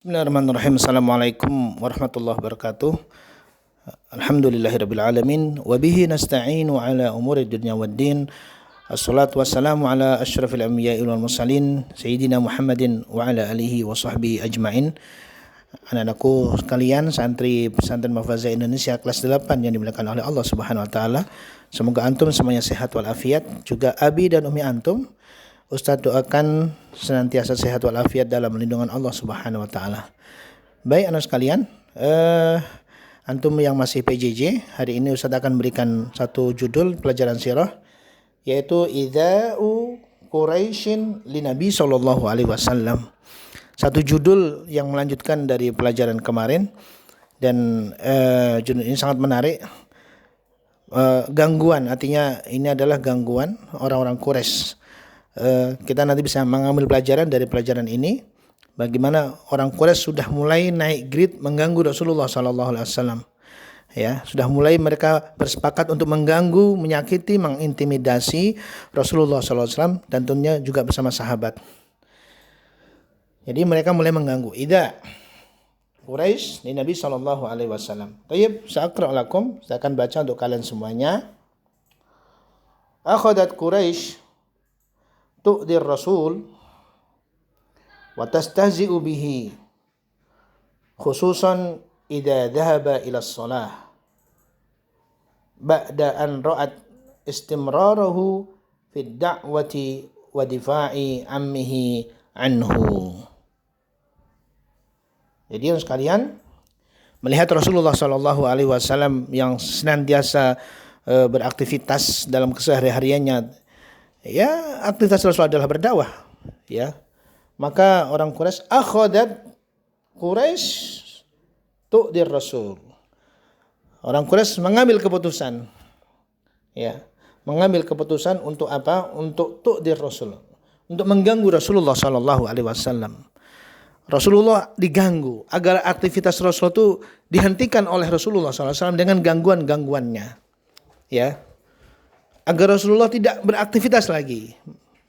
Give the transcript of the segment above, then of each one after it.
Bismillahirrahmanirrahim. Assalamualaikum warahmatullahi wabarakatuh. Alhamdulillahirabbil alamin wa bihi nasta'inu ala umuri dunya waddin. Assalatu wassalamu ala asyrafil anbiya'i wal mursalin sayyidina Muhammadin wa ala alihi wa sahbihi ajmain. Anak-anakku sekalian, santri pesantren Mahfazah Indonesia kelas 8 yang dimuliakan oleh Allah Subhanahu wa taala. Semoga antum semuanya sehat walafiat, juga abi dan umi antum. Ustaz doakan senantiasa sehat walafiat dalam lindungan Allah Subhanahu wa taala. Baik anak sekalian, antum yang masih PJJ, hari ini Ustaz akan berikan satu judul pelajaran sirah, yaitu Idza'u Quraisyin li Nabi sallallahu alaihi wasallam. Satu judul yang melanjutkan dari pelajaran kemarin, dan judul ini sangat menarik. Gangguan, artinya ini adalah gangguan orang-orang Quraisy. Kita nanti bisa mengambil pelajaran dari pelajaran ini, bagaimana orang Quraisy sudah mulai naik grade mengganggu Rasulullah SAW. Ya, sudah mulai mereka bersepakat untuk mengganggu, menyakiti, mengintimidasi Rasulullah SAW dan tentunya juga bersama sahabat. Jadi mereka mulai mengganggu. Idza Quraisy di Nabi SAW. Tayyib, sa'aqra' lakum, saya akan baca untuk kalian semuanya. Akhadat Quraisy tu'dir Rasul wa tastahzi'u bihi khususan idza dhahaba ila shalah ba'da an ra'at istimrarahu fi da'wati wa difa'i ammihi anhu. Jadi sekalian, melihat Rasulullah sallallahu alaihi wasallam yang senantiasa beraktivitas dalam kesehariannya, ya, aktivitas Rasul adalah berdakwah, ya. Maka orang Quraisy akhadat Quraisy tu'dir Rasul. Orang Quraisy mengambil keputusan, ya, mengambil keputusan untuk apa? Untuk tu'dir Rasul, untuk mengganggu Rasulullah sallallahu alaihi wasallam. Rasulullah diganggu agar aktivitas Rasul itu dihentikan oleh Rasulullah sallallahu alaihi wasallam dengan gangguan-gangguannya, ya. Agar Rasulullah tidak beraktivitas lagi.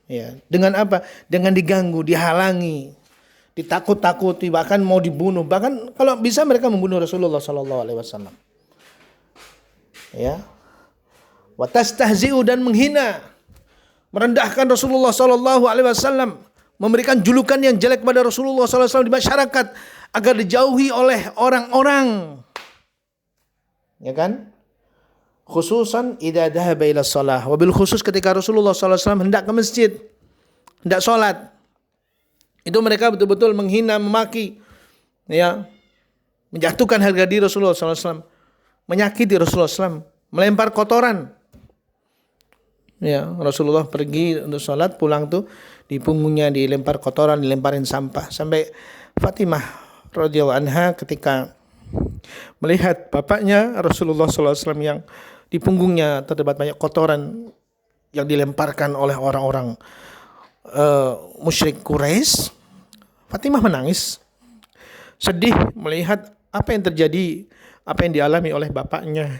Ya, dengan apa? Dengan diganggu, dihalangi, ditakut-takuti, bahkan mau dibunuh. Bahkan kalau bisa mereka membunuh Rasulullah sallallahu alaihi wasallam. Ya. Wa tastahzi'u, dan menghina, merendahkan Rasulullah sallallahu alaihi wasallam, memberikan julukan yang jelek pada Rasulullah sallallahu alaihi wasallam di masyarakat agar dijauhi oleh orang-orang. Ya kan? Khususan idza dhahaba ila shalah, wabil khusus ketika Rasulullah SAW hendak ke masjid, hendak sholat, itu mereka betul-betul menghina, memaki, ya, menjatuhkan harga diri Rasulullah SAW, menyakiti Rasulullah SAW, melempar kotoran. Ya, Rasulullah pergi untuk sholat, pulang tuh di punggungnya dilempar kotoran, dilemparin sampah, sampai Fatimah radhiyallahu anha ketika melihat bapaknya Rasulullah SAW yang di punggungnya terdapat banyak kotoran yang dilemparkan oleh orang-orang musyrik Quraisy, Fatimah menangis, sedih melihat apa yang terjadi, apa yang dialami oleh bapaknya.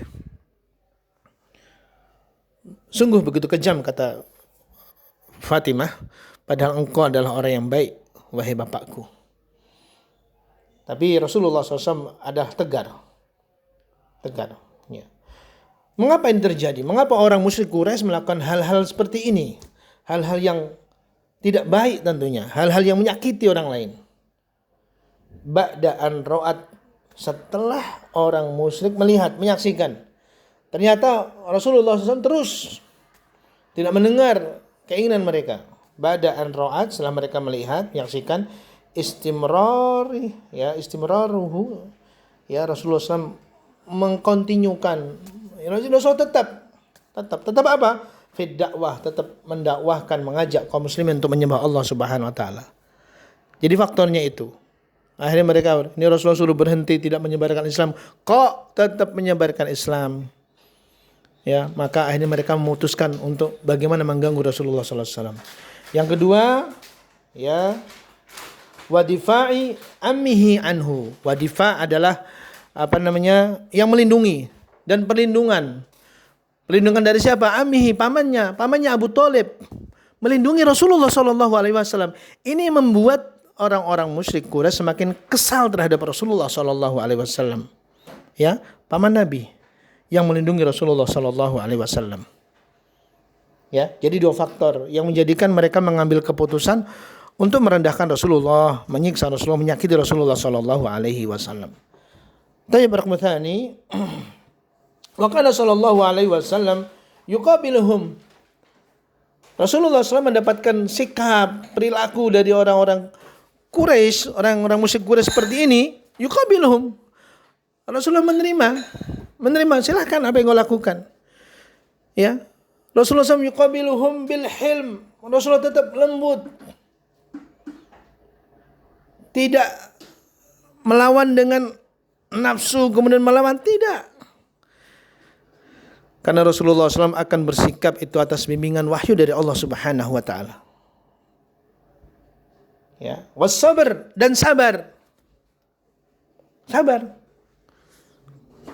Sungguh begitu kejam, kata Fatimah, padahal engkau adalah orang yang baik, wahai bapakku. Tapi Rasulullah SAW ada tegar. Ya. Mengapa ini terjadi? Mengapa orang musyrik Quraisy melakukan hal-hal seperti ini? Hal-hal yang tidak baik tentunya. Hal-hal yang menyakiti orang lain. Ba'da an ra'at, setelah orang musyrik melihat, menyaksikan. Ternyata Rasulullah SAW terus tidak mendengar keinginan mereka. Ba'da an ra'at, setelah mereka melihat, menyaksikan, istimraruhu, ya, Rasulullah SAW mengkontinyukan. Rasulullah tetap apa? Fid dakwah, tetap mendakwahkan, mengajak kaum muslimin untuk menyembah Allah Subhanahu wa taala. Jadi faktornya itu. Akhirnya mereka, ini Rasulullah suruh berhenti tidak menyebarkan Islam, kok tetap menyebarkan Islam. Ya, maka akhirnya mereka memutuskan untuk bagaimana mengganggu Rasulullah sallallahu alaihi wasallam. Yang kedua, ya, wadifa'i ammihi anhu. Wadifa adalah yang melindungi, dan perlindungan dari siapa? Ammihi, pamannya Abu Thalib, melindungi Rasulullah SAW. Ini membuat orang-orang musyrik Quraisy semakin kesal terhadap Rasulullah sallallahu alaihi wasallam. Ya, paman Nabi yang melindungi Rasulullah sallallahu alaihi wasallam. Ya, jadi dua faktor yang menjadikan mereka mengambil keputusan untuk merendahkan Rasulullah, menyiksa Rasulullah, menyakiti Rasulullah sallallahu alaihi wasallam. Tayyib rakmathani wa kana sallallahu alaihi wasallam yuqabiluhum. Rasulullah SAW mendapatkan sikap, perilaku dari orang-orang Quraisy, orang-orang musyrik Quraisy seperti ini, yuqabiluhum. Rasulullah menerima, silahkan apa yang kau lakukan. Ya, Rasulullah SAW yuqabiluhum bil hilm. Rasulullah tetap lembut, tidak melawan dengan nafsu kemudian melawan, tidak. Karena Rasulullah SAW akan bersikap itu atas bimbingan wahyu dari Allah Subhanahu wa taala. Ya, wassabar, dan sabar.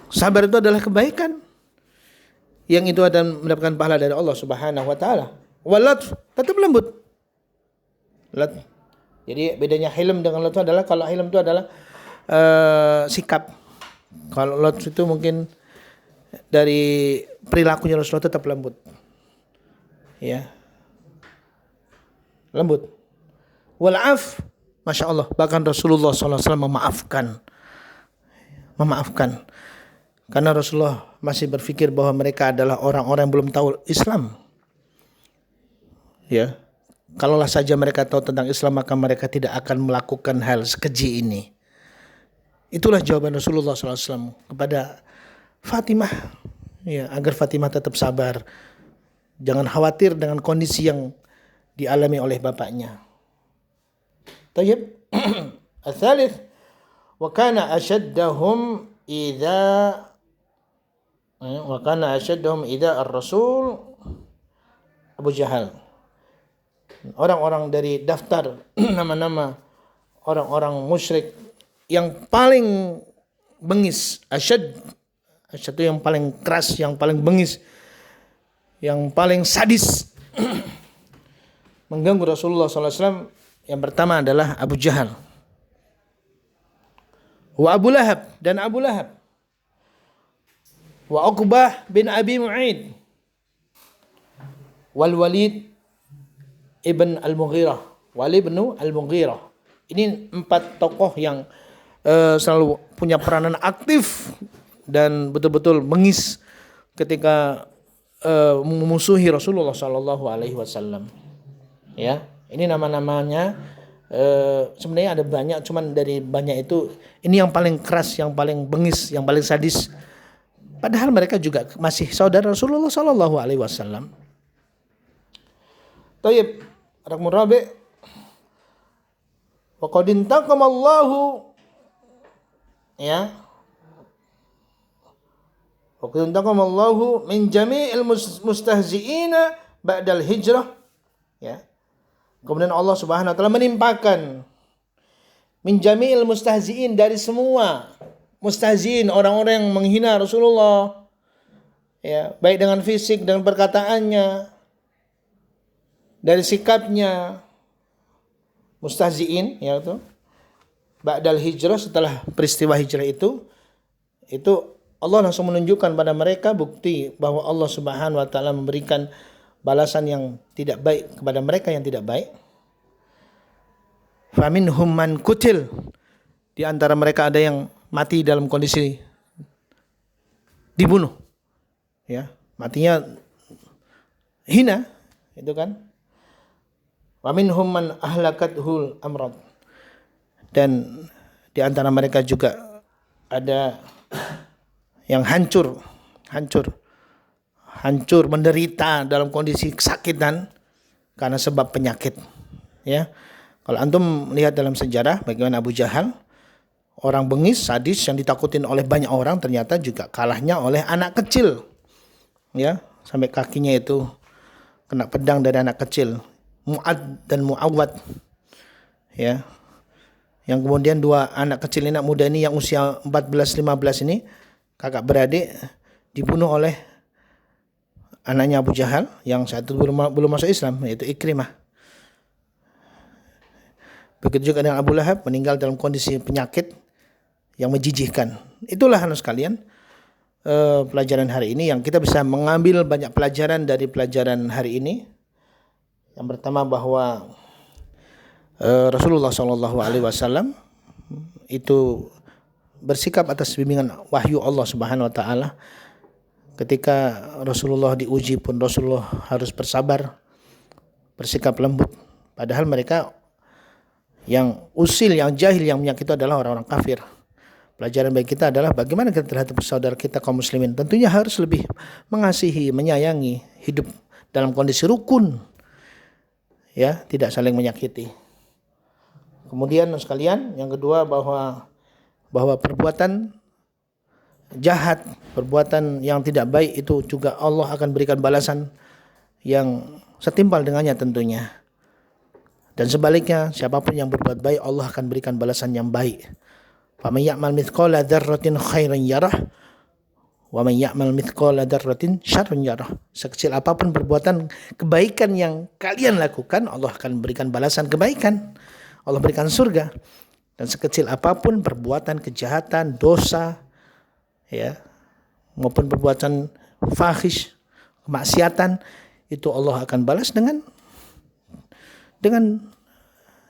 Sabar itu adalah kebaikan yang itu akan mendapatkan pahala dari Allah Subhanahu wa taala. Walatf, tetap lembut. Jadi bedanya hilm dengan latf adalah, kalau hilm itu adalah sikap. Kalau latf itu mungkin dari perilakunya Rasulullah tetap lembut. Ya. Lembut. Wal'af, Masya Allah, bahkan Rasulullah SAW memaafkan. Karena Rasulullah masih berpikir bahwa mereka adalah orang-orang yang belum tahu Islam. Ya. Kalaulah saja mereka tahu tentang Islam, maka mereka tidak akan melakukan hal sekeji ini. Itulah jawaban Rasulullah SAW kepada Fatimah, ya, agar Fatimah tetap sabar, jangan khawatir dengan kondisi yang dialami oleh bapaknya. Tayyib. Al-thalith, wa kana ashaddahum idza ar-rasul Abu Jahal. Orang-orang dari daftar nama-nama orang-orang musyrik yang paling bengis, asyad itu yang paling keras, yang paling bengis, yang paling sadis mengganggu Rasulullah SAW. Yang pertama adalah Abu Jahal, wa Abu Lahab, dan Abu Lahab, wa Uqbah bin Abi Mu'aid, wal Walid ibn al-Mughirah, Walid bin al-Mughirah. Ini 4 tokoh yang selalu punya peranan aktif dan betul-betul bengis ketika memusuhi Rasulullah sallallahu alaihi wasallam. Ya, ini nama-namanya sebenarnya ada banyak, cuman dari banyak itu ini yang paling keras, yang paling bengis, yang paling sadis. Padahal mereka juga masih saudara Rasulullah sallallahu alaihi wasallam. Tayyib, rakmu rabi' wa qad intaqamallahu, ya, waqad intaqamallahu min jami'il mustahzi'ina ba'dal hijrah, ya. Kemudian Allah Subhanahu wa taala menimpakan min jami'il mustahzi'in, dari semua mustahzi'in, orang-orang yang menghina Rasulullah, ya, baik dengan fisik, dengan perkataannya, dari sikapnya, mustahzi'in, ya, itu ba'dal hijrah, setelah peristiwa hijrah itu Allah langsung menunjukkan pada mereka bukti bahwa Allah Subhanahu wa taala memberikan balasan yang tidak baik kepada mereka yang tidak baik. Faminhum man kutil, di antara mereka ada yang mati dalam kondisi dibunuh, ya, matinya hina, itu kan. Faminhum man ahlakathul amrad, dan di antara mereka juga ada yang hancur menderita dalam kondisi kesakitan karena sebab penyakit, ya. Kalau antum melihat dalam sejarah bagaimana Abu Jahal, orang bengis, sadis yang ditakutin oleh banyak orang, ternyata juga kalahnya oleh anak kecil, ya, sampai kakinya itu kena pedang dari anak kecil, Mu'ad dan Mu'awwad, ya. Yang kemudian 2 anak kecil, anak muda ini yang usia 14-15 ini, kakak beradik, dibunuh oleh anaknya Abu Jahal yang saat itu belum masuk Islam, yaitu Ikrimah. Begitu juga dengan Abu Lahab, meninggal dalam kondisi penyakit yang menjijikkan. Itulah anak sekalian, pelajaran hari ini yang kita bisa mengambil banyak pelajaran dari pelajaran hari ini. Yang pertama bahwa Rasulullah SAW itu bersikap atas bimbingan wahyu Allah Subhanahu Wa Taala. Ketika Rasulullah diuji pun Rasulullah harus bersabar, bersikap lembut. Padahal mereka yang usil, yang jahil, yang menyakiti adalah orang-orang kafir. Pelajaran bagi kita adalah bagaimana kita terhadap saudara kita kaum muslimin. Tentunya harus lebih mengasihi, menyayangi, hidup dalam kondisi rukun, ya, tidak saling menyakiti. Kemudian sekalian, yang kedua bahwa perbuatan jahat, perbuatan yang tidak baik itu juga Allah akan berikan balasan yang setimpal dengannya tentunya. Dan sebaliknya, siapapun yang berbuat baik, Allah akan berikan balasan yang baik. Faman ya'mal mithqala dzarratin khairan yarah wa man ya'mal mithqala dzarratin syarran yarah. Sekecil apapun perbuatan kebaikan yang kalian lakukan, Allah akan berikan balasan kebaikan. Allah berikan surga. Dan sekecil apapun perbuatan kejahatan, dosa, ya, maupun perbuatan fahish, kemaksiatan, itu Allah akan balas dengan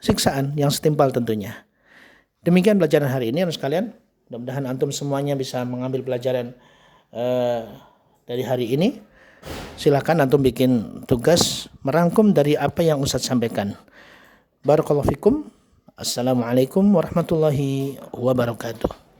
siksaan yang setimpal tentunya. Demikian pelajaran hari ini anak sekalian. Mudah-mudahan antum semuanya bisa mengambil pelajaran dari hari ini. Silakan antum bikin tugas merangkum dari apa yang Ustaz sampaikan. Barakallahu fikum. Assalamualaikum warahmatullahi wabarakatuh.